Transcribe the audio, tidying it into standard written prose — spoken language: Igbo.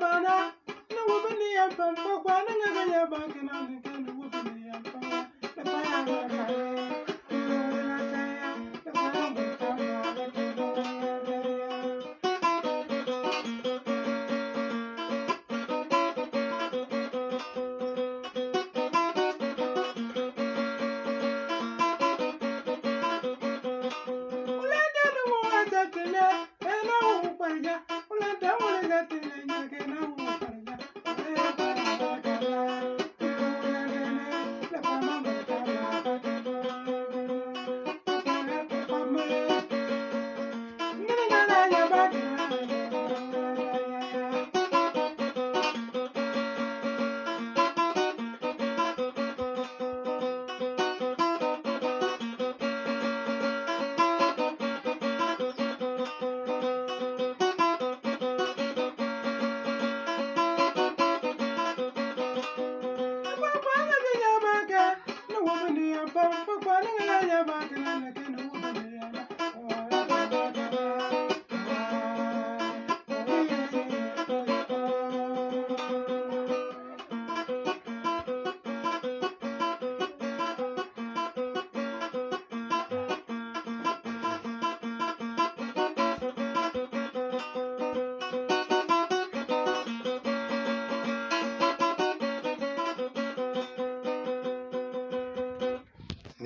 bana no wubni ya pam ko kwa nga ya ba kana kana wubni ya pam da pa ya ba ka na ka ya da pa ya ba ka Bye.